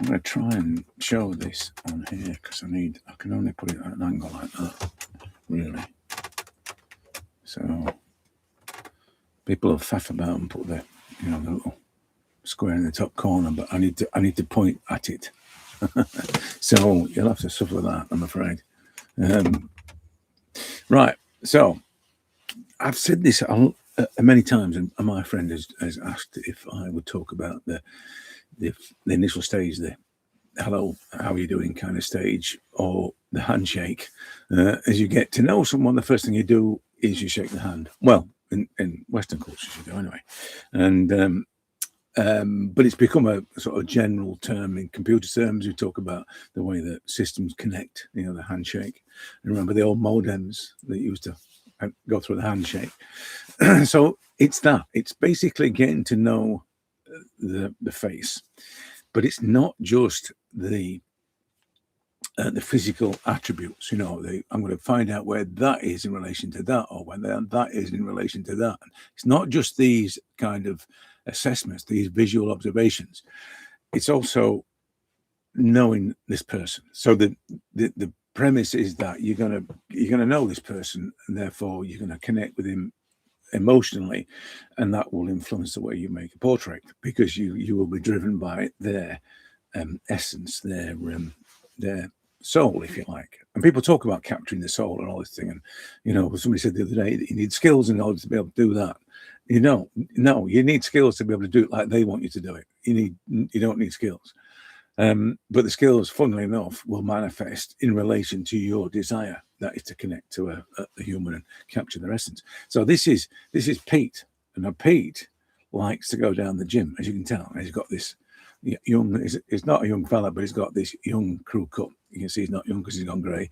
going to try and show this on here because I can only put it at an angle like that, really. So people have faff about and put the the little square in the top corner, but I need to point at it. So you'll have to suffer that, I'm afraid. Right. So I've said this many times, and my friend has asked if I would talk about the initial stage, the hello, how are you doing kind of stage, or the handshake. As you get to know someone, the first thing you do is you shake the hand. Well, in Western cultures you do anyway. And but it's become a sort of general term in computer terms. We talk about the way that systems connect, the handshake. And remember the old modems that used to go through the handshake. So it's that. It's basically getting to know the face. But it's not just the physical attributes. I'm going to find out where that is in relation to that, or where that is in relation to that. It's not just these kind of assessments, these visual observations. It's also knowing this person. So the premise is that you're gonna know this person, and therefore you're going to connect with him emotionally, and that will influence the way you make a portrait, because you will be driven by their essence, their soul, if you like. And people talk about capturing the soul and all this thing, and somebody said the other day that you need skills in order to be able to do that. No, you need skills to be able to do it like they want you to do it. You don't need skills. But the skills, funnily enough, will manifest in relation to your desire, that is to connect to a human and capture their essence. So this is Pete, and now Pete likes to go down the gym, as you can tell. He's got this young. He's not a young fella, but he's got this young crew cut. You can see he's not young because he's gone grey.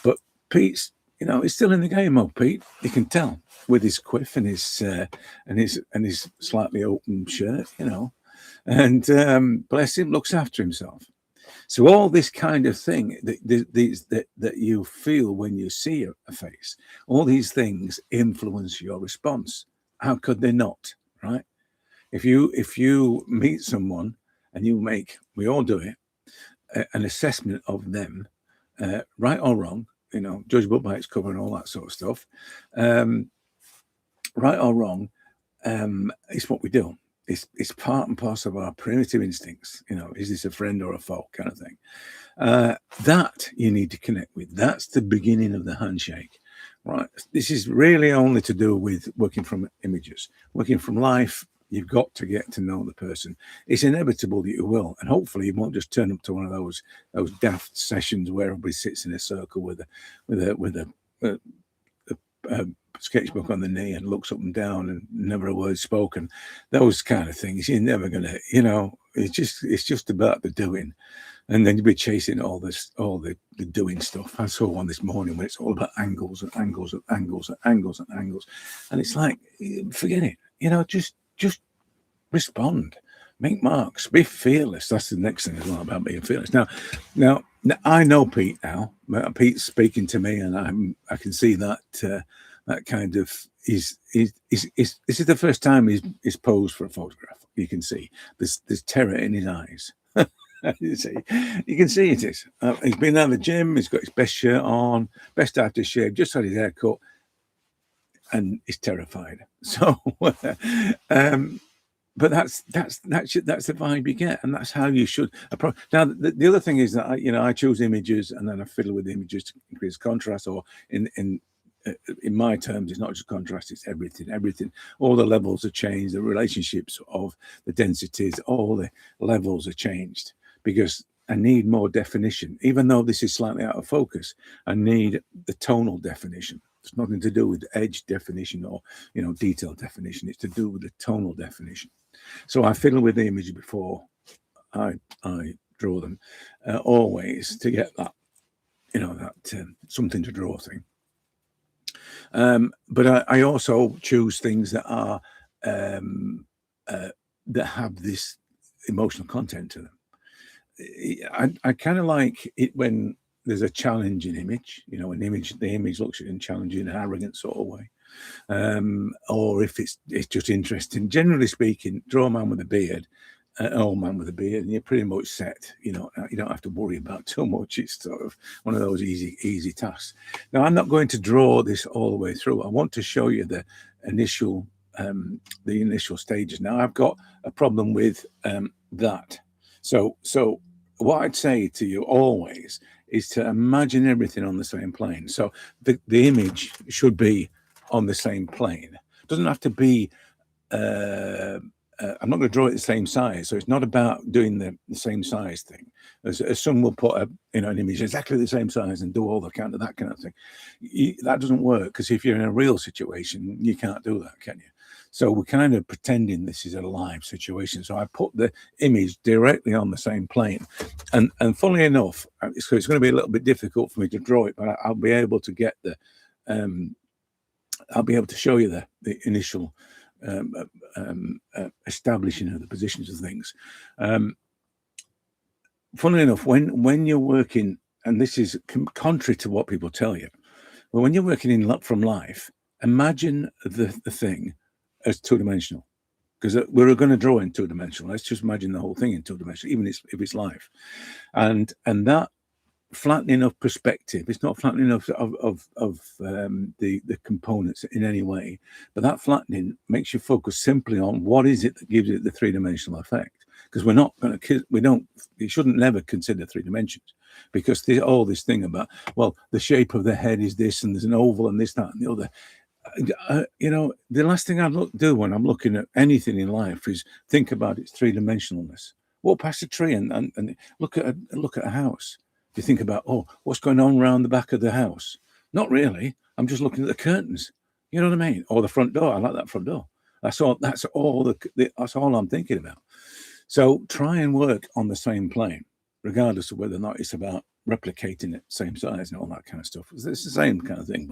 But Pete's, he's still in the game, old Pete. You can tell with his quiff and his slightly open shirt, and bless him, looks after himself. So all this kind of thing that you feel when you see a face, all these things influence your response. How could they not, right? If you meet someone and we all do it, an assessment of them, right or wrong, judgeable by its cover and all that sort of stuff, right or wrong, it's what we do. It's part and parcel of our primitive instincts. Is this a friend or a foe kind of thing? That you need to connect with. That's the beginning of the handshake, right? This is really only to do with working from images, working from life. You've got to get to know the person. It's inevitable that you will, and hopefully you won't just turn up to one of those daft sessions where everybody sits in a circle with a sketchbook on the knee and looks up and down and never a word spoken. Those kind of things you're never gonna. It's just about the doing, and then you'll be chasing all the doing stuff. I saw one this morning where it's all about angles and angles and angles and angles and angles, and it's like, forget it. Just respond, make marks, be fearless. That's the next thing as well, about being fearless. Now I know Pete now. Pete's speaking to me, and I can see that that kind of is this is the first time he's posed for a photograph. You can see there's terror in his eyes. You can see it is. He's been at the gym. He's got his best shirt on, best aftershave, just had his hair cut, and he's terrified. So, but that's the vibe you get, and that's how you should approach. Now, the other thing is that I choose images, and then I fiddle with the images to increase contrast. Or in my terms, it's not just contrast; it's everything. Everything, all the levels are changed. The relationships of the densities, all the levels are changed, because I need more definition. Even though this is slightly out of focus, I need the tonal definition. It's nothing to do with edge definition or detail definition. It's to do with the tonal definition. So I fiddle with the image before I draw them, always to get that that something to draw thing. But I also choose things that are that have this emotional content to them. I kind of like it when there's a challenging image, the image looks at in challenging, an arrogant sort of way, or if it's just interesting. Generally speaking, draw a man with a beard an old man with a beard, and you're pretty much set. You know, you don't have to worry about too much. It's sort of one of those easy tasks. Now, I'm not going to draw this all the way through. I want to show you the initial stages. Now, I've got a problem with that. So what I'd say to you always is to imagine everything on the same plane. So the image should be on the same plane. It doesn't have to be. I'm not going to draw it the same size, so it's not about doing the same size thing. As some will put an image exactly the same size and do all that kind of thing. That doesn't work, because if you're in a real situation, you can't do that, can you? So we're kind of pretending this is a live situation. So I put the image directly on the same plane, and funnily enough, it's going to be a little bit difficult for me to draw it, but I'll be able to get I'll be able to show you the initial establishing of the positions of things. Funnily enough, when you're working, and this is contrary to what people tell you, but when you're working from life, imagine the thing as two-dimensional, because we're going to draw in two-dimensional. Let's just imagine the whole thing in two-dimensional, even if it's life, and that flattening of perspective. It's not flattening of the components in any way, but that flattening makes you focus simply on what is it that gives it the three-dimensional effect. Because you shouldn't never consider three dimensions, because there's all this thing about, well, the shape of the head is this, and there's an oval, and this, that, and the other. The last thing I do when I'm looking at anything in life is think about its three-dimensionalness. Walk past a tree and look at a house. You think about, oh, what's going on around the back of the house? Not really. I'm just looking at the curtains. You know what I mean? Or the front door. I like that front door. That's all I'm thinking about. So try and work on the same plane, regardless of whether or not it's about replicating it same size and all that kind of stuff. It's the same kind of thing,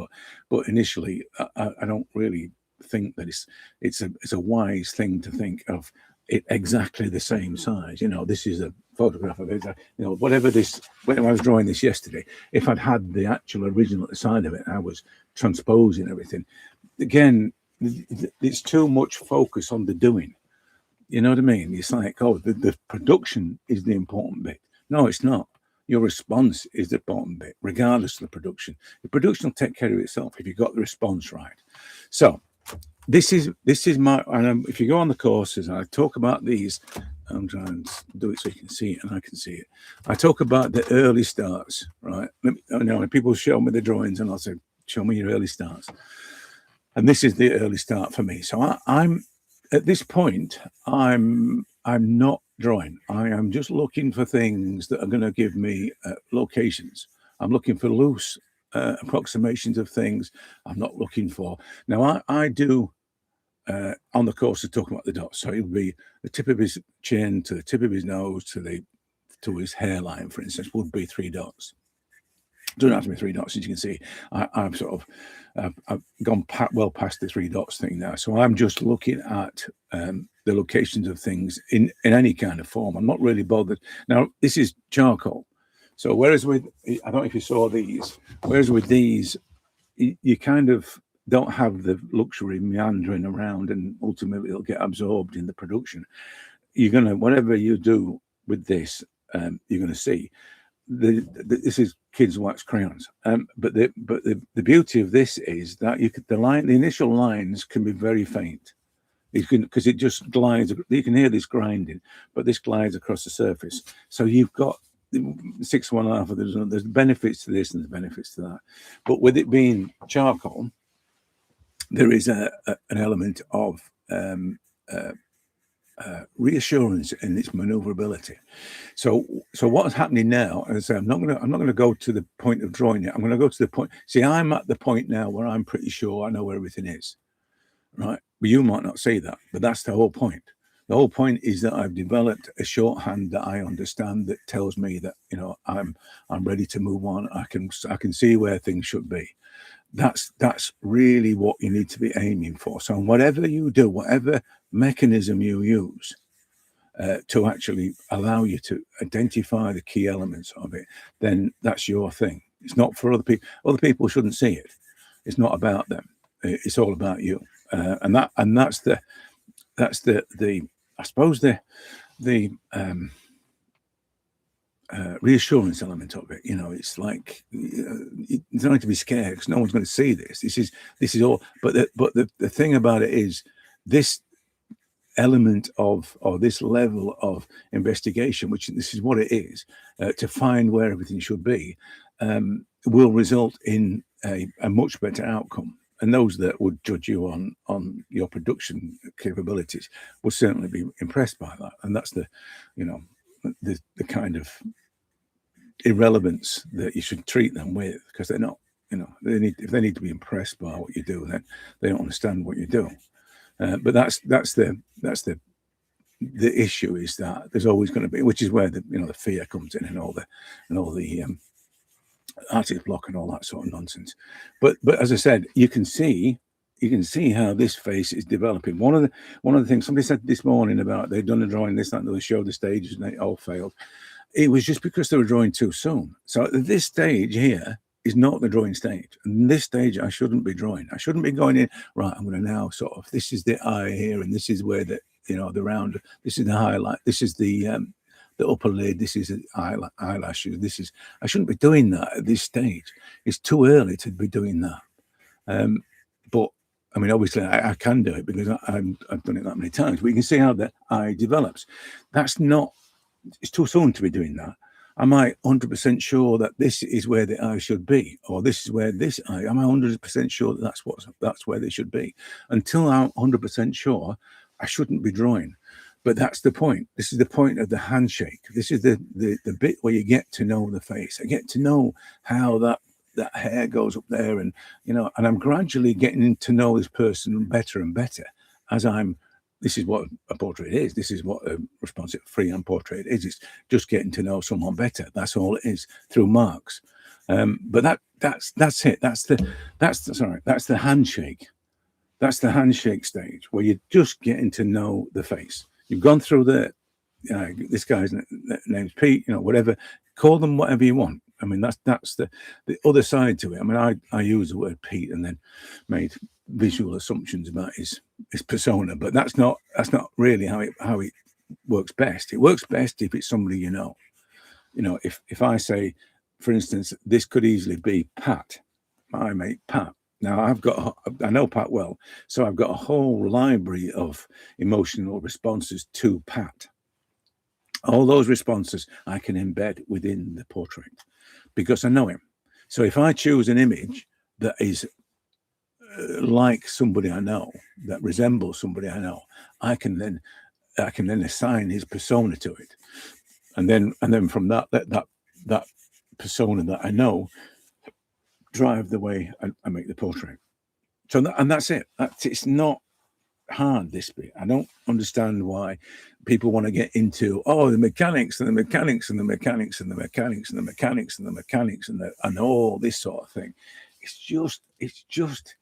but initially, I don't really think that it's a wise thing to think of it exactly the same size. This is a photograph of it. When I was drawing this yesterday, if I'd had the actual original at the side of it, I was transposing everything. Again, it's too much focus on the doing. You know what I mean? It's like, oh, the production is the important bit. No, it's not. Your response is the important bit, regardless of the production. The production will take care of itself if you've got the response right. So this is my, and if you go on the courses, I talk about these. I'm trying to do it so you can see it and I can see it. I talk about the early starts, right? When people show me the drawings, and I'll say, show me your early starts. And this is the early start for me. So I'm at this point, I'm not drawing. I am just looking for things that are going to give me locations. I'm looking for loose approximations of things. I'm not looking for. Now, I do on the course of talking about the dots. So it would be the tip of his chin to the tip of his nose to his hairline, for instance, would be 3 dots. Doesn't have to be 3 dots, as you can see. I've gone well past the 3 dots thing now. So I'm just looking at the locations of things in any kind of form. I'm not really bothered. Now, this is charcoal. So whereas I don't know if you saw these, whereas with these, you kind of don't have the luxury of meandering around, and ultimately it'll get absorbed in the production. Whatever you do with this, you're going to see. This is kids' wax crayons, but the beauty of this is that the initial lines can be very faint, because it just glides. You can hear this grinding, but this glides across the surface. So you've got 6 of one half of there's benefits to this and there's benefits to that. But with it being charcoal, there is an element of reassurance in its maneuverability. So what's happening now is I'm not going to go to the point of drawing it. I'm going to go to the point. See, I'm at the point now where I'm pretty sure I know where everything is, right? But you might not see that, but that's the whole point. The whole point is that I've developed a shorthand that I understand that tells me that I'm ready to move on. I can see where things should be. That's really what you need to be aiming for. So whatever you do, whatever mechanism you use to actually allow you to identify the key elements of it, then that's your thing. It's not for other people. Other people shouldn't see it. It's not about them. It's all about you. And that's the I suppose reassurance element of it. It's like you don't have to be scared because no one's going to see this. This is all. But the thing about it is this element of, or this level of investigation, which this is what it is, to find where everything should be, will result in a much better outcome. And those that would judge you on your production capabilities will certainly be impressed by that. And that's the kind of irrelevance that you should treat them with, because they're not, if they need to be impressed by what you do, then they don't understand what you do. But that's the issue, is that there's always going to be, which is where the fear comes in, and all the artist block and all that sort of nonsense. But as I said, you can see how this face is developing. One of the things somebody said this morning about they'd done a drawing, this, that, and they showed the stages and it all failed. It was just because they were drawing too soon. So this stage here is not the drawing stage. And this stage I shouldn't be drawing. I shouldn't be going in, right, I'm going to now sort of, this is the eye here, and this is where the round, this is the highlight, this is the upper lid, this is the eyelashes, I shouldn't be doing that at this stage. It's too early to be doing that. But I mean, obviously I can do it because I've done it that many times. But you can see how the eye develops. It's too soon to be doing that. Am I 100% sure that this is where the eye should be, or this is where this eye? Am I 100% sure that that's where they should be? Until I'm 100% sure, I shouldn't be drawing. But that's the point. This is the point of the handshake. This is the bit where you get to know the face. I get to know how that hair goes up there, and and I'm gradually getting to know this person better and better as this is what a portrait is. This is what a responsive freehand portrait is. It's just getting to know someone better. That's all it is, through marks. But that's it. That's the handshake. That's the handshake stage, where you're just getting to know the face. You've gone through this guy's name's Pete, whatever. Call them whatever you want. I mean, that's the other side to it. I mean, I use the word Pete and then made visual assumptions about his persona, but that's not really how it works best. It works best if it's somebody if I say, for instance, this could easily be Pat, my mate Pat. Now I know Pat well, so I've got a whole library of emotional responses to Pat. All those responses I can embed within the portrait because I know him. So if I choose an image that is like somebody I know, that resembles somebody I know, I can then assign his persona to it, and then from that persona that I know drive the way I make the portrait. So that's it. It's not hard, this bit. I don't understand why people want to get into the mechanics and the mechanics and the mechanics and the mechanics and the mechanics and the mechanics and all this sort of thing. It's just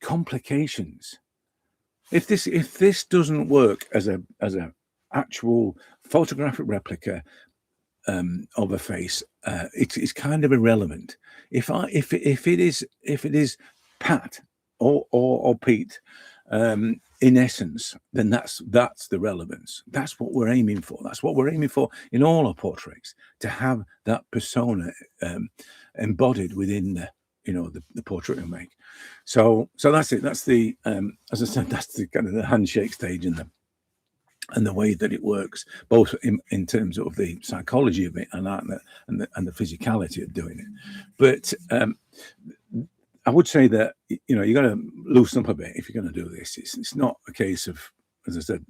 complications. If this doesn't work as a actual photographic replica of a face, it's kind of irrelevant. If it is Pat or Pete, in essence, then that's the relevance. That's what we're aiming for. That's what we're aiming for in all our portraits, to have that persona embodied within the portrait we make. So that's it. That's the as I said, that's the kind of the handshake stage and the way that it works, both in terms of the psychology of it and the physicality of doing it. But I would say that you got to loosen up a bit if you're going to do this. It's not a case of, as I said,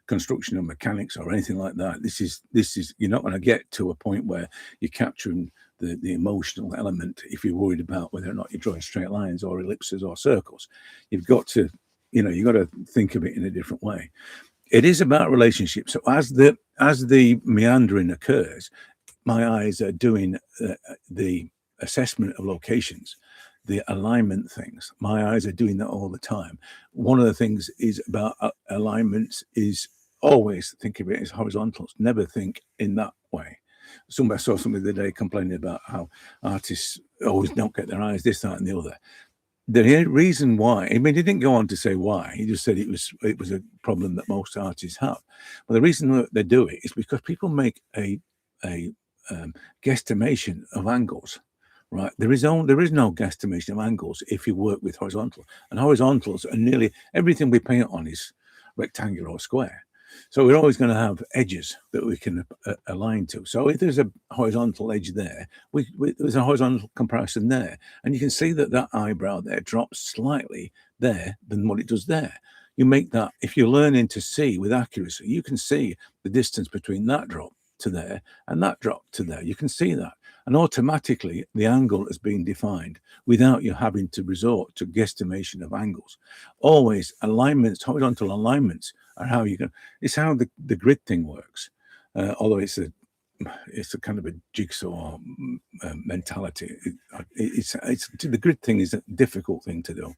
construction or mechanics or anything like that. This is you're not going to get to a point where you're capturing the emotional element if you're worried about whether or not you're drawing straight lines or ellipses or circles. You've got to think of it in a different way. It is about relationships. So as the meandering occurs, my eyes are doing the assessment of locations, the alignment things. My eyes are doing that all the time. One of the things is about alignments is always think of it as horizontals. Never think in that way. I saw somebody the other day complaining about how artists always don't get their eyes this, that, and the other. the reason why, I mean, he didn't go on to say why. He just said it was a problem that most artists have. But the reason that they do it is because people make a guesstimation of angles, right? There is no guesstimation of angles if you work with horizontal, and horizontals are nearly everything we paint on is rectangular or square. So we're always going to have edges that we can align to. So if there's a horizontal edge there, there's a horizontal comparison there. And you can see that that eyebrow there drops slightly there than what it does there. You make that, if you're learning to see with accuracy, you can see the distance between that drop to there and that drop to there. You can see that. And automatically the angle has been defined without you having to resort to guesstimation of angles. Always alignments, horizontal alignments are how you can, it's how the grid thing works. Although it's a kind of a jigsaw mentality. It's the grid thing is a difficult thing to do.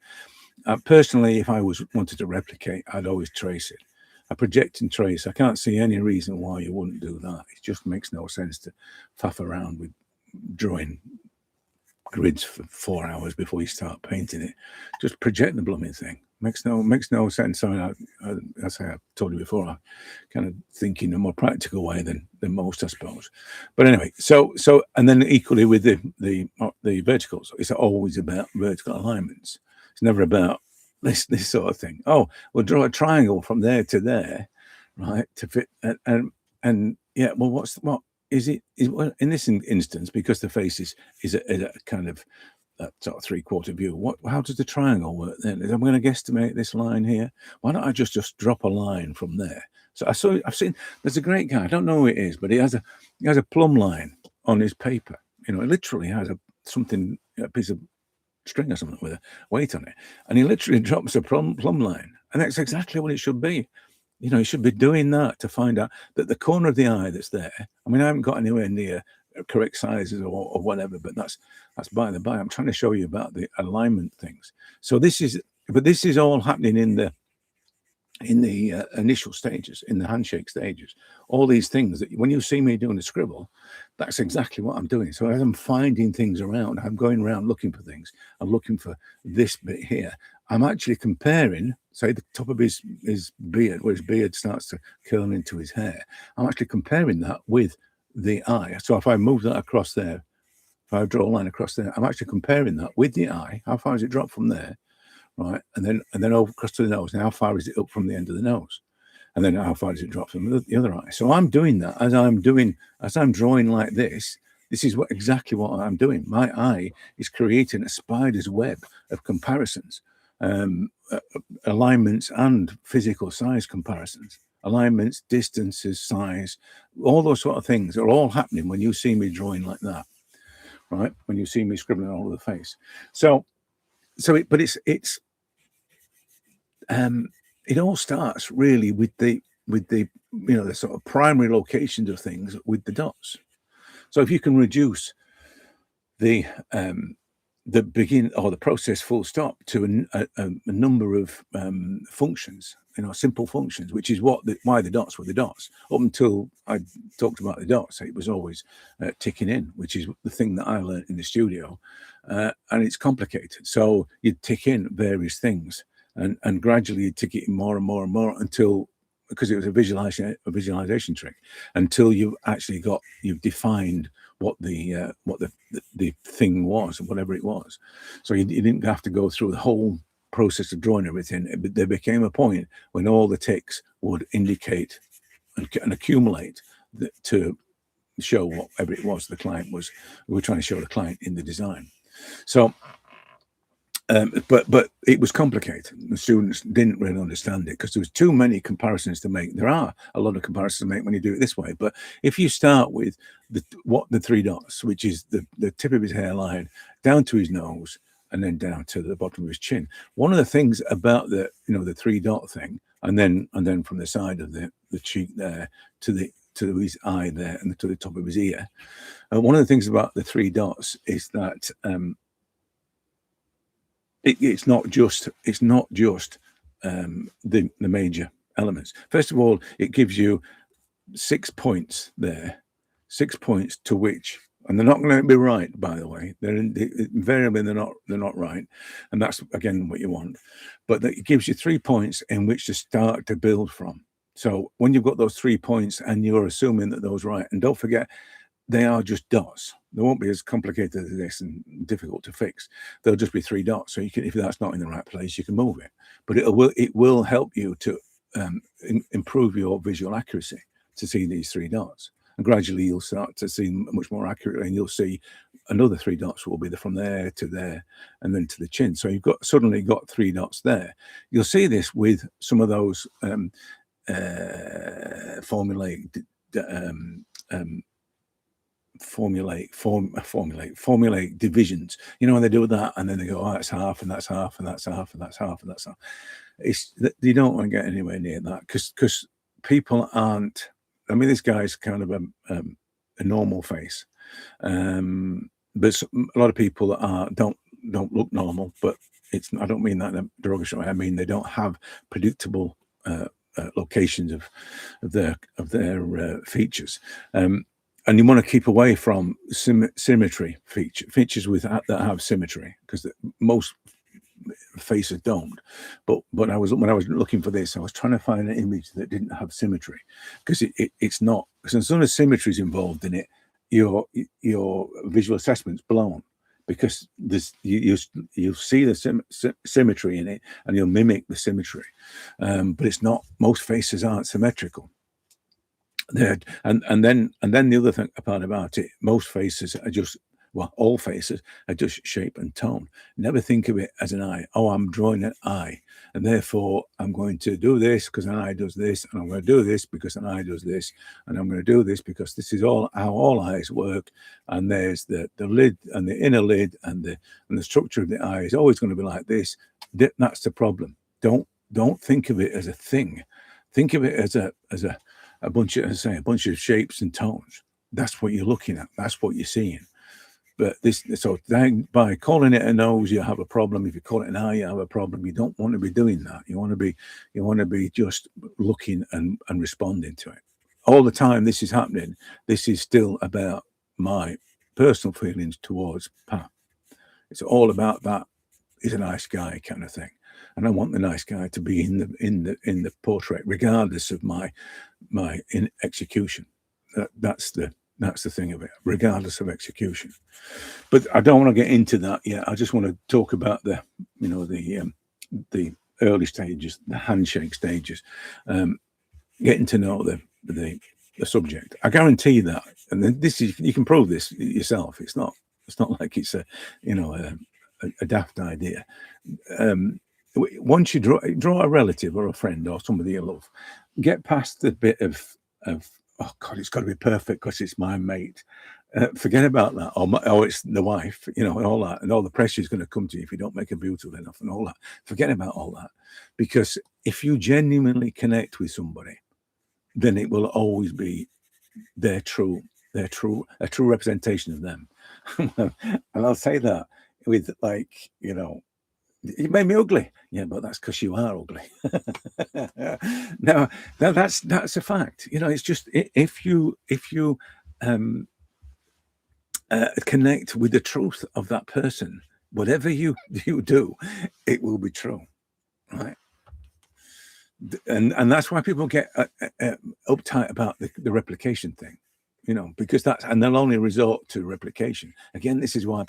Personally, if I wanted to replicate, I'd always trace it. I project and trace. I can't see any reason why you wouldn't do that. It just makes no sense to faff around with drawing grids for 4 hours before you start painting it. Just project the blooming thing. Makes no sense. I mean, as I told you before, I kind of think in a more practical way than most, I suppose. But anyway, so and then equally with the verticals, it's always about vertical alignments. It's never about this sort of thing. Oh, we'll draw a triangle from there to there, right? To fit and yeah. Well, what is it? In this instance, because the face is a kind of that sort of 3/4 view. How does the triangle work then? I'm going to guesstimate this line here. Why don't I just drop a line from there? So I've seen there's a great guy. I don't know who it is, but he has a plumb line on his paper. You know, it literally has a piece of string or something with a weight on it, and he literally drops a plumb line, and that's exactly what it should be. You know, you should be doing that to find out that the corner of the eye that's there. I mean, I haven't got anywhere near correct sizes or whatever, but that's by the by. I'm trying to show you about the alignment things. So this is all happening in the initial stages, in the handshake stages. All these things that when you see me doing a scribble, that's exactly what I'm doing. So as I'm finding things around, I'm going around looking for things. I'm looking for this bit here. I'm actually comparing, say, the top of his beard, where his beard starts to curl into his hair. I'm actually comparing that with the eye. So if I move that across there, if I draw a line across there, I'm actually comparing that with the eye. How far does it drop from there? Right, and then over across to the nose. Now, how far is it up from the end of the nose? And then how far does it drop from the other eye? So I'm doing that as I'm drawing like this. This is exactly what I'm doing. My eye is creating a spider's web of comparisons, alignments and physical size comparisons. Alignments, distances, size, all those sort of things are all happening when you see me drawing like that, right? When you see me scribbling all over the face. It all starts really with the the sort of primary locations of things with the dots. So if you can reduce the begin or the process full stop to a number of functions, simple functions, which is why the dots were the dots. Up until I talked about the dots, it was always ticking in, which is the thing that I learned in the studio, and it's complicated. So you tick in various things, and gradually you tick it in more and more and more until, because it was a visualization trick, until you've defined what the thing was, whatever it was. So you didn't have to go through the whole process of drawing everything. There became a point when all the ticks would indicate and accumulate to show whatever it was the client was. We were trying to show the client in the design. So but it was complicated. The students didn't really understand it because there was too many comparisons to make. There are a lot of comparisons to make when you do it this way. But if you start with the 3 dots, which is the tip of his hairline down to his nose and then down to the bottom of his chin. One of the things about the 3 dot thing, and then from the side of the cheek there to his eye there and to the top of his ear. One of the things about the 3 dots is that it's not just the major elements. First of all, it gives you 6 points there, 6 points to which And they're not going to be right, by the way. Invariably they're not right, and that's again what you want. But it gives you 3 points in which to start to build from. So when you've got those 3 points and you're assuming that those right, and don't forget, they are just dots. They won't be as complicated as this and difficult to fix. They'll just be 3 dots. So you can, if that's not in the right place, you can move it. But it will help you to improve your visual accuracy to see these 3 dots. And gradually you'll start to see much more accurately, and you'll see another 3 dots will be from there to there and then to the chin. So you've suddenly got 3 dots there. You'll see this with some of those formulate divisions. You know, when they do that and then they go, oh, that's half and that's half and that's half and that's half and that's half. You don't want to get anywhere near that because people aren't. I mean, this guy's kind of a normal face, but a lot of people don't look normal. But I don't mean that in a derogatory way. I mean they don't have predictable locations of their features, and you want to keep away from symmetry features that have symmetry, because most faces don't. But when I was looking for this, I was trying to find an image that didn't have symmetry, because it's not. Because as soon as symmetry is involved in it, your visual assessment's blown, because you'll see the symmetry in it and you'll mimic the symmetry, but it's not. Most faces aren't symmetrical. And then the other thing part about it, most faces are just, well, all faces are just shape and tone. Never think of it as an eye. Oh, I'm drawing an eye, and therefore I'm going to do this because an eye does this, and I'm going to do this because an eye does this, and I'm going to do this because this is all how all eyes work. And there's the lid and the inner lid, and the structure of the eye is always going to be like this. That's the problem. Don't think of it as a thing. Think of it as a bunch of shapes and tones. That's what you're looking at. That's what you're seeing. But by calling it a nose, you have a problem. If you call it an eye, you have a problem. You don't want to be doing that. You want to be just looking and responding to it all the time. This is happening. This is still about my personal feelings towards Pat. It's all about that. He's a nice guy, kind of thing, and I want the nice guy to be in the portrait, regardless of my execution. That's the thing of it, regardless of execution. But I don't want to get into that yet. I just want to talk about the early stages, the handshake stages, getting to know the subject. I guarantee that, and then you can prove this yourself. It's not like it's a daft idea. Once you draw a relative or a friend or somebody you love, get past the bit of oh God, it's got to be perfect because it's my mate. Forget about that. Or it's the wife, and all that, and all the pressure is going to come to you if you don't make it beautiful enough and all that. Forget about all that, because if you genuinely connect with somebody, then it will always be a true representation of them. And I'll say that with you made me ugly. Yeah, but that's because you are ugly. No, that's a fact. It's just if you connect with the truth of that person, whatever you do, it will be true, right? And that's why people get uptight about the replication thing, because and they'll only resort to replication. Again, this is why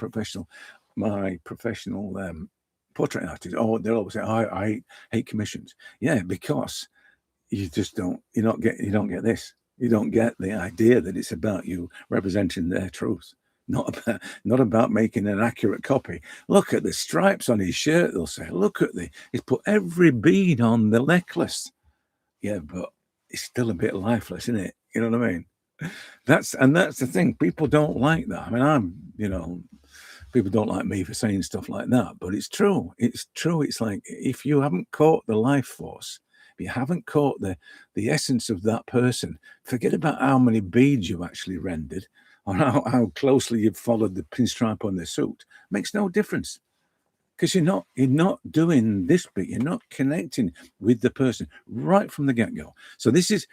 my professional portrait artists, they'll always say, I hate commissions. Yeah, because you just don't get this. You don't get the idea that it's about you representing their truth, not about making an accurate copy. Look at the stripes on his shirt, they'll say. Look at he's put every bead on the necklace. Yeah, but it's still a bit lifeless, isn't it? You know what I mean? That's the thing. People don't like that. I mean, people don't like me for saying stuff like that, but it's true. It's true. It's like, if you haven't caught the life force, if you haven't caught the essence of that person, forget about how many beads you've actually rendered or how closely you've followed the pinstripe on the suit. Makes no difference. because you're not doing this bit. You're not connecting with the person right from the get-go. So this is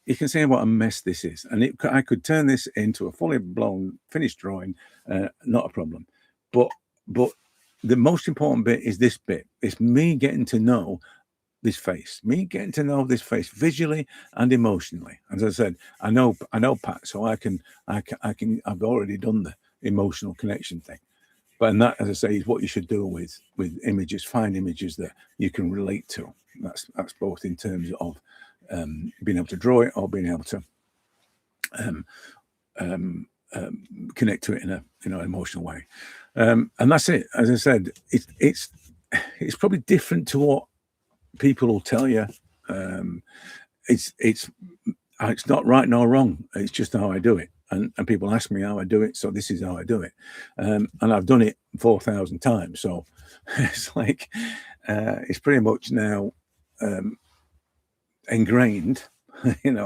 you can say what a mess this is, and I could turn this into a fully blown finished drawing, not a problem. But the most important bit is this bit. It's me getting to know this face, me getting to know this face visually and emotionally. As I said, I know Pat, so I've already done the emotional connection thing. But and that, as I say, is what you should do with images. Find images that you can relate to. That's both in terms of being able to draw it or being able to connect to it in a emotional way. And that's it. As I said, it's probably different to what people will tell you. It's not right nor wrong. It's just how I do it. And people ask me how I do it, so this is how I do it. And I've done it 4,000 times. So it's like, it's pretty much now ingrained, And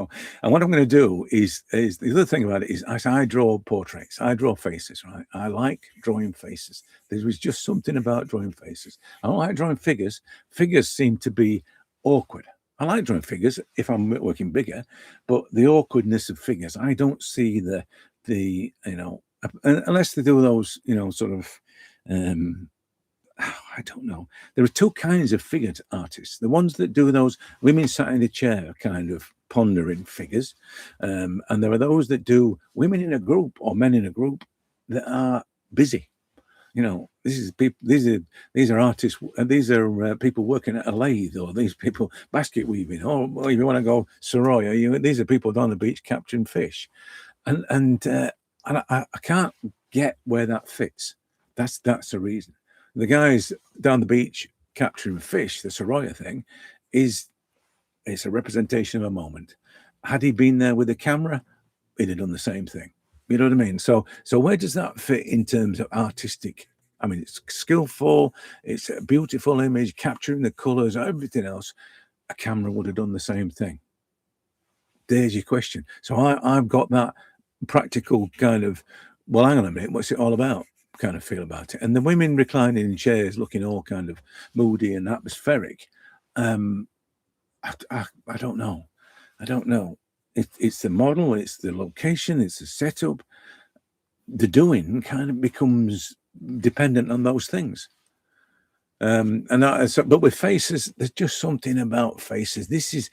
what I'm going to do is the other thing about it is I draw portraits. I draw faces, right? I like drawing faces. There was just something about drawing faces. I don't like drawing figures. Figures seem to be awkward. I like drawing figures if I'm working bigger, but the awkwardness of figures, I don't see the unless they do those, sort of, I don't know. There are two kinds of figure artists. The ones that do those women sat in a chair kind of pondering figures. And there are those that do women in a group or men in a group that are busy. This is people. These are artists. These are people working at a lathe, or these people basket weaving, or if you want to go Soroya, these are people down the beach capturing fish, and I can't get where that fits. That's the reason. The guys down the beach capturing fish, the Soroya thing, it's a representation of a moment. Had he been there with a camera, he'd have done the same thing. You know what I mean? So where does that fit in terms of artistic? I mean, it's skillful, it's a beautiful image, capturing the colors, everything else. A camera would have done the same thing. There's your question. So I've got that practical kind of, well, hang on a minute, what's it all about? Kind of feel about it. And the women reclining in chairs looking all kind of moody and atmospheric. I don't know. It's the model, it's the location, it's the setup. The doing kind of becomes dependent on those things. But with faces, there's just something about faces. This is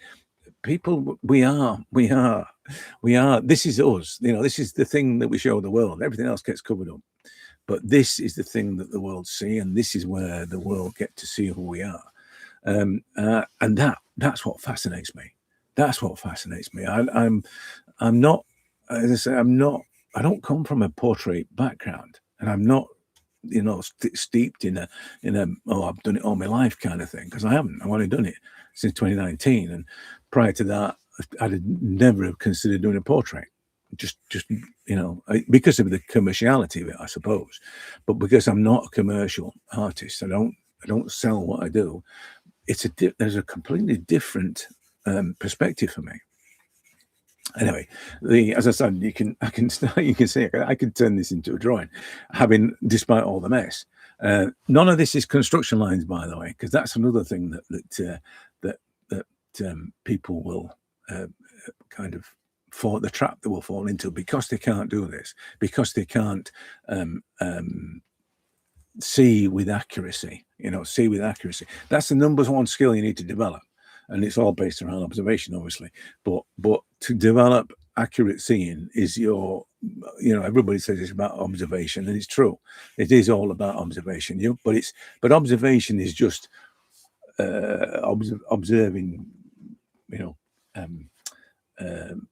people. We are. This is us. This is the thing that we show the world. Everything else gets covered up. But this is the thing that the world see, and this is where the world get to see who we are. And that's what fascinates me. That's what fascinates me. I'm not, as I say, I don't come from a portrait background, and I'm not, steeped in a I've done it all my life kind of thing, because I haven't. I've only done it since 2019, and prior to that, I'd never have considered doing a portrait. Just because of the commerciality of it, I suppose, but because I'm not a commercial artist, I don't sell what I do. There's a completely different perspective for me. Anyway, as I said, you can see I can turn this into a drawing, despite all the mess. None of this is construction lines, by the way, because that's another thing that people will kind of fall the trap that will fall into, because they can't do this, because they can't see with accuracy. That's the number one skill you need to develop, and it's all based around observation, obviously. But to develop accurate seeing is everybody says it's about observation, and it's true. It is all about observation. But observation is just observing.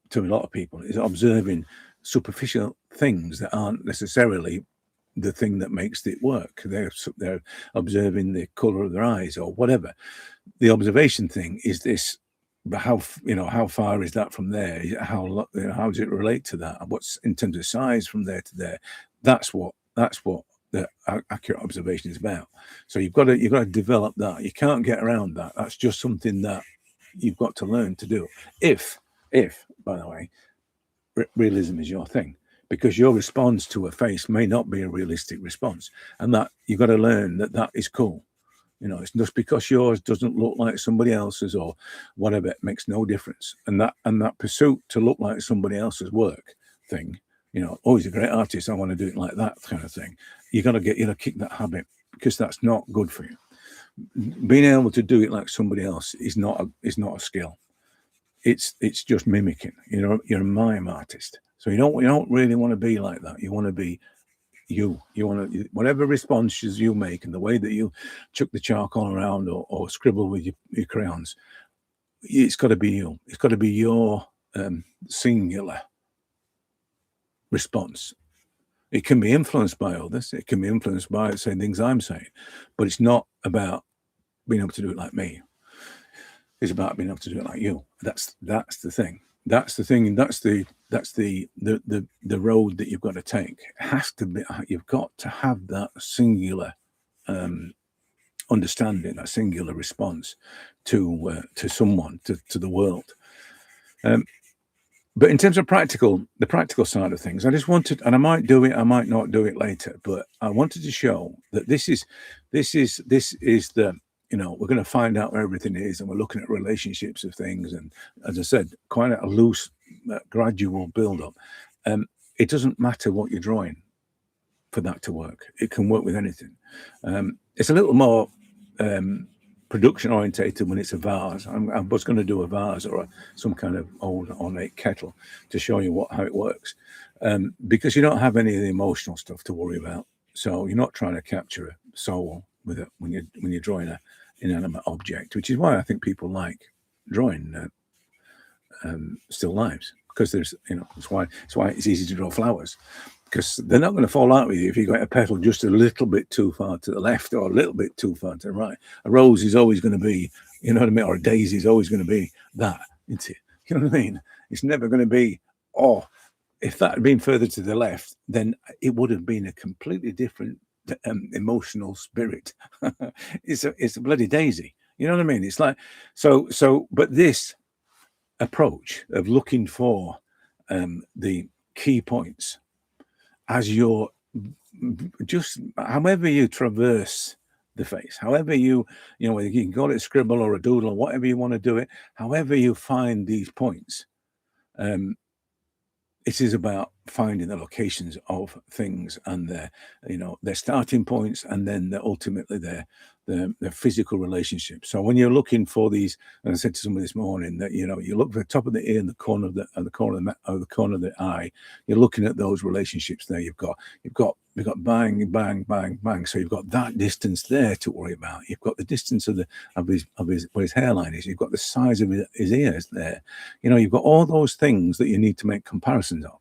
To a lot of people, is observing superficial things that aren't necessarily the thing that makes it work. They're observing the color of their eyes or whatever. The observation thing is this: how far is that from there? How does it relate to that? What's in terms of size from there to there? That's what the accurate observation is about. So you've got to develop that. You can't get around that. That's just something that you've got to learn to do. If by the way, realism is your thing, because your response to a face may not be a realistic response, and that you've got to learn that that is cool. You know, it's just because yours doesn't look like somebody else's or whatever, it makes no difference. And that pursuit to look like somebody else's work thing, you know, oh, he's a great artist, I want to do it like that kind of thing. You got to kick that habit, because that's not good for you. Being able to do it like somebody else is not a skill. It's just mimicking. You know, you're a mime artist, so you don't really want to be like that. You want to be you. You want to, whatever responses you make and the way that you chuck the charcoal around or scribble with your crayons, it's got to be you. It's got to be your singular response. It can be influenced by others. It can be influenced by the same things I'm saying, but it's not about being able to do it like me. It's about being able to do it like you. That's the thing. That's the thing. That's the road that you've got to take. It has to be. You've got to have that singular understanding, that singular response to someone, to the world. But in terms of the practical side of things, I just wanted, and I might do it, I might not do it later, but I wanted to show that this is the, you know, we're going to find out where everything is, and we're looking at relationships of things, and as I said, quite a loose, gradual build-up. It doesn't matter what you're drawing for that to work. It can work with anything. It's a little more production orientated when it's a vase. I was going to do a vase or some kind of old ornate kettle to show you how it works, because you don't have any of the emotional stuff to worry about. So you're not trying to capture a soul with it when you're drawing an inanimate object, which is why I think people like drawing still lives, because there's, you know, it's why it's easy to draw flowers, because they're not going to fall out with you if you got a petal just a little bit too far to the left or a little bit too far to the right. A rose is always going to be, you know what I mean, or a daisy is always going to be that, isn't it? You know what I mean? It's never going to be, oh, if that had been further to the left, then it would have been a completely different emotional spirit. It's a bloody daisy. You know what I mean? It's like, so, but this approach of looking for the key points as you're just, however you traverse the face, however you know, whether you can call it a scribble or a doodle or whatever you want to do it, however you find these points, it is about finding the locations of things and their, you know, their starting points, and then ultimately their physical relationships. So when you're looking for these, and I said to somebody this morning that, you know, you look for the top of the ear and the corner of the corner of the eye, you're looking at those relationships there. You've got bang, bang, bang, bang. So you've got that distance there to worry about. You've got the distance of his where his hairline is. You've got the size of his ears there. You know, you've got all those things that you need to make comparisons of.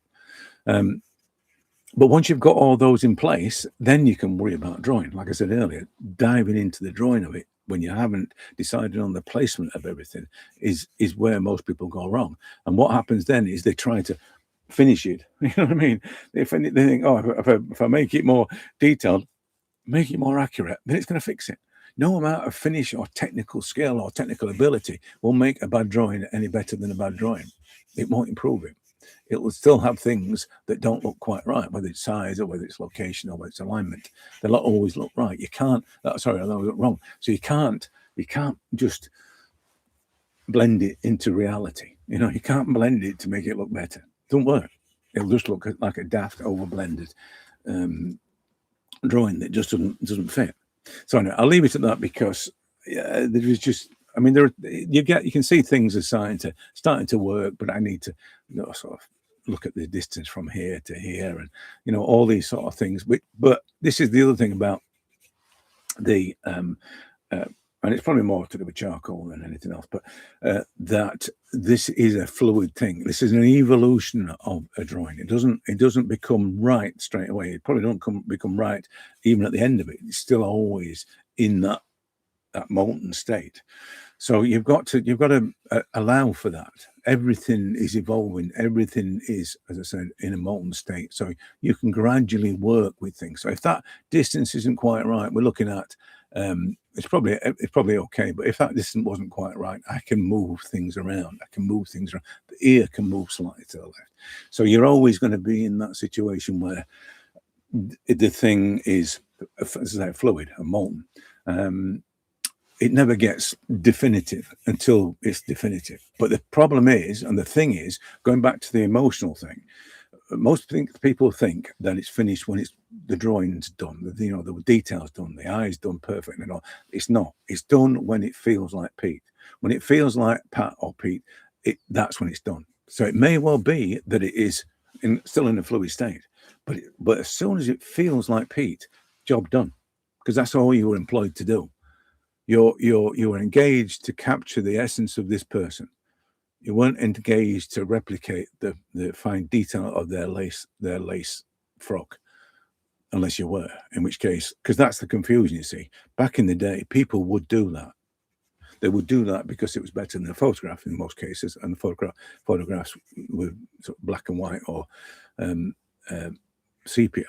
But once you've got all those in place, then you can worry about drawing. Like I said earlier, diving into the drawing of it when you haven't decided on the placement of everything is where most people go wrong. And what happens then is they try to finish it. You know what I mean? They think, oh, if I make it more detailed, make it more accurate, then it's going to fix it. No amount of finish or technical skill or technical ability will make a bad drawing any better than a bad drawing. It won't improve it. It will still have things that don't look quite right, whether it's size or whether it's location or whether it's alignment. They'll not always look right. You can't, sorry, I look wrong. So you can't just blend it into reality. You know, you can't blend it to make it look better. It don't work. It'll just look like a daft, over-blended drawing that just doesn't fit. So anyway, I'll leave it at that, because there is just, I mean, you can see things are starting to work, but I need to, you know, sort of look at the distance from here to here, and, you know, all these sort of things. But this is the other thing about the and it's probably more to do with charcoal than anything else, but that this is a fluid thing. This is an evolution of a drawing. It doesn't become right straight away. It probably don't become right even at the end of it. It's still always in that molten state. So you've got to allow for that. Everything is evolving. Everything is, as I said, in a molten state. So you can gradually work with things. So if that distance isn't quite right, we're looking at it's probably okay. But if that distance wasn't quite right, I can move things around. The ear can move slightly to the left. So you're always going to be in that situation where the thing is, as I say, fluid and molten. It never gets definitive until it's definitive. But the problem is, and the thing is, going back to the emotional thing, people think that it's finished when the drawing's done, the details done, the eyes done perfect and all. It's not. It's done when it feels like Pete. When it feels like Pat or Pete, that's when it's done. So it may well be that it is still in a fluid state, but as soon as it feels like Pete, job done, because that's all you were employed to do. You're engaged to capture the essence of this person. You weren't engaged to replicate the fine detail of their lace frock, unless you were, in which case, because that's the confusion, you see. Back in the day, people would do that. They would do that because it was better than a photograph in most cases, and the photographs were sort of black and white or sepia.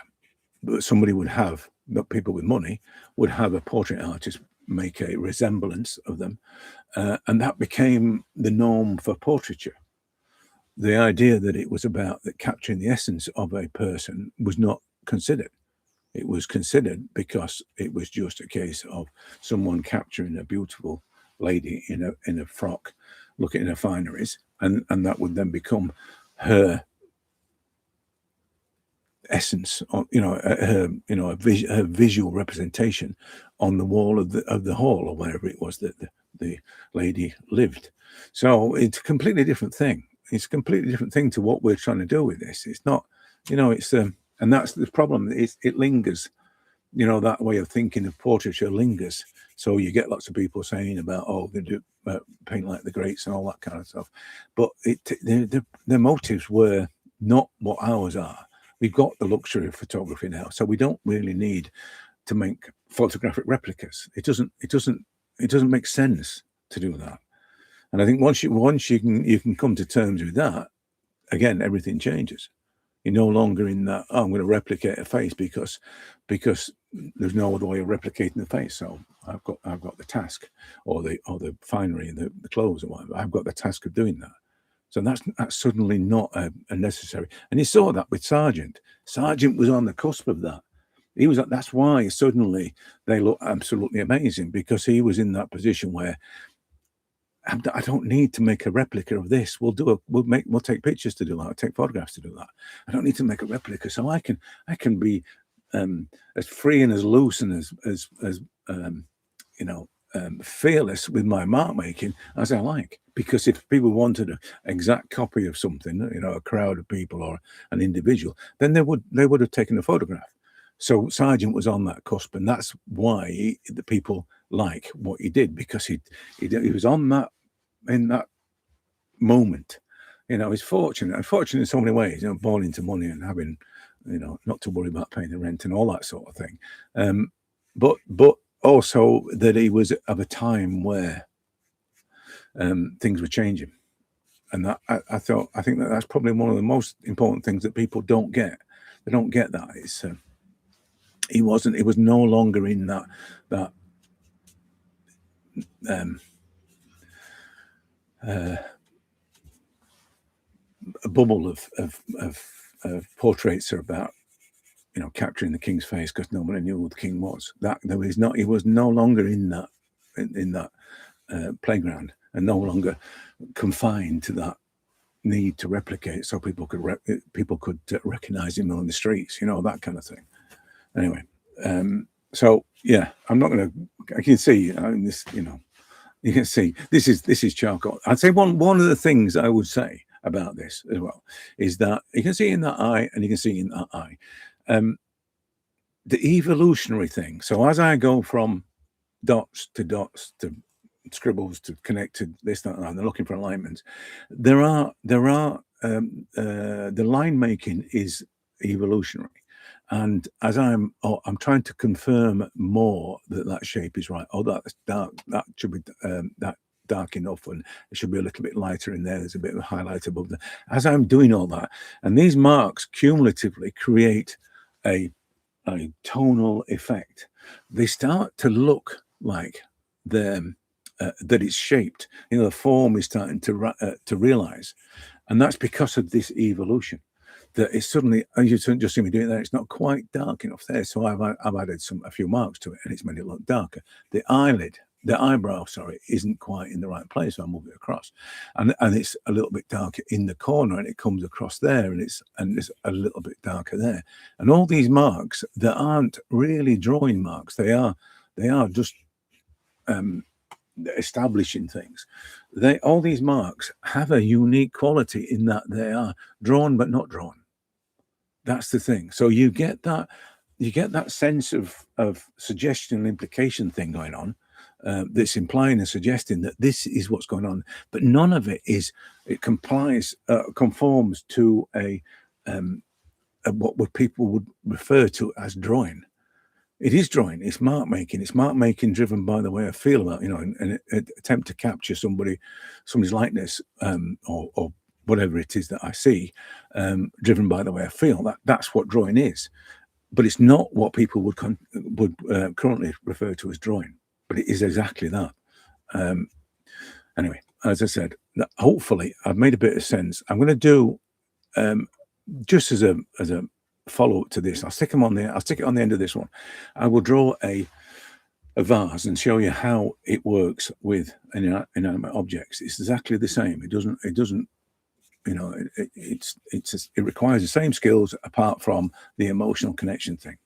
But people with money would have a portrait artist make a resemblance of them, and that became the norm for portraiture. The idea that it was about capturing the essence of a person was not considered. It was considered because it was just a case of someone capturing a beautiful lady in a frock, looking at her fineries, and that would then become her essence, her visual representation on the wall of the hall or wherever it was that the lady lived. So it's a completely different thing. It's a completely different thing to what we're trying to do with this. It's not, it's and that's the problem. It lingers. That way of thinking of portraiture lingers. So you get lots of people saying about, they do paint like the greats and all that kind of stuff. But their motives were not what ours are. We've got the luxury of photography now, so we don't really need to make photographic replicas. It doesn't make sense to do that. And I think once you can come to terms with that, again, everything changes. You're no longer in that, I'm going to replicate a face because there's no other way of replicating the face. So I've got the task, or the finery and the clothes or whatever. I've got the task of doing that. So that's suddenly not a necessary. And you saw that with Sargent. Sargent was on the cusp of that. That's why suddenly they look absolutely amazing, because he was in that position where I don't need to make a replica of this. We'll take pictures to do that. I'll take photographs to do that. I don't need to make a replica, so I can be as free and as loose and as fearless with my mark making as I like. Because if people wanted an exact copy of something, a crowd of people or an individual, then they would have taken a photograph. So Sargent was on that cusp, and that's why the people like what he did, because he was on that in that moment. He's fortunate in so many ways. Born into money and having, not to worry about paying the rent and all that sort of thing. But also that he was of a time where things were changing, and that I think that's probably one of the most important things that people don't get. They don't get that. It's he was no longer in that a bubble of portraits are about capturing the king's face because nobody knew who the king was. He was no longer in that playground, and no longer confined to that need to replicate, so people could recognize him on the streets, that kind of thing. Anyway, so yeah, I'm not going to. I can see this. You can see this is charcoal. I'd say one of the things I would say about this as well is that you can see in that eye, and you can see in that eye, the evolutionary thing. So as I go from dots to scribbles to connected this, that, and they're looking for alignments. The line making is evolutionary, and as I'm trying to confirm more that shape is right. That's dark. That should be that dark enough, and it should be a little bit lighter in there. There's a bit of a highlight above there. As I'm doing all that, and these marks cumulatively create a tonal effect. They start to look like the that it's shaped. You know, the form is starting to realize, and that's because of this evolution. That it's suddenly, as you just see me doing that, it's not quite dark enough there, so I've added a few marks to it, and it's made it look darker. The eyebrow, sorry, isn't quite in the right place, so I move it across, and it's a little bit darker in the corner, and it comes across there, and it's a little bit darker there. And all these marks that aren't really drawing marks, they are just establishing things. All these marks have a unique quality in that they are drawn but not drawn. That's the thing. So you get that sense of suggestion and implication thing going on, that's implying and suggesting that this is what's going on, but none of it conforms to a what people would refer to as drawing. It is drawing. It's mark making. It's mark making driven by the way I feel about, an attempt to capture somebody's likeness, or whatever it is that I see, driven by the way I feel. That's what drawing is, but it's not what people would currently refer to as drawing. But it is exactly that. Anyway, as I said, hopefully I've made a bit of sense. I'm going to do, just as a follow-up to this, I'll stick it on the end of this one. I will draw a vase and show you how it works with inanimate objects. It's exactly the same. It doesn't it requires the same skills apart from the emotional connection thing.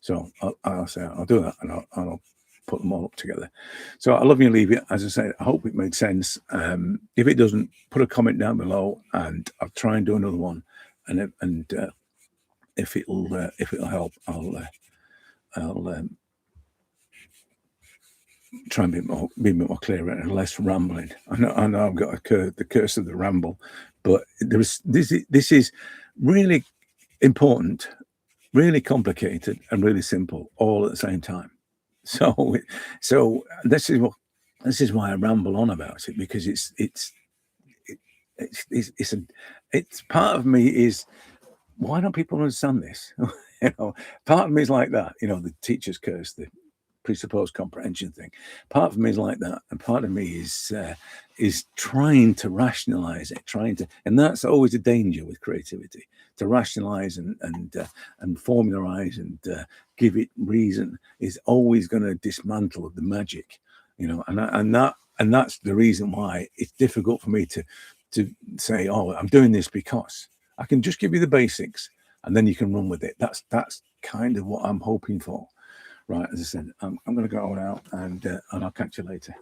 So I'll say I'll do that, and I'll put them all up together. So I love you, leave you. As I said, I hope it made sense. If it doesn't, put a comment down below, and I'll try and do another one. And if it'll help, I'll try and be a bit more clear and less rambling. I know I've got the curse of the ramble, but this is really important, really complicated, and really simple all at the same time. So this is why I ramble on about it, because it's part of me is, why don't people understand this? Part of me is like that, the teacher's curse, the presupposed comprehension thing. Part of me is like that, and part of me is trying to rationalize it, and that's always a danger with creativity, to rationalize and formularize and give it reason is always going to dismantle the magic, and that's the reason why it's difficult for me to say, oh, I'm doing this because I can just give you the basics and then you can run with it. That's kind of what I'm hoping for. Right, as I said, I'm going to go out and I'll catch you later.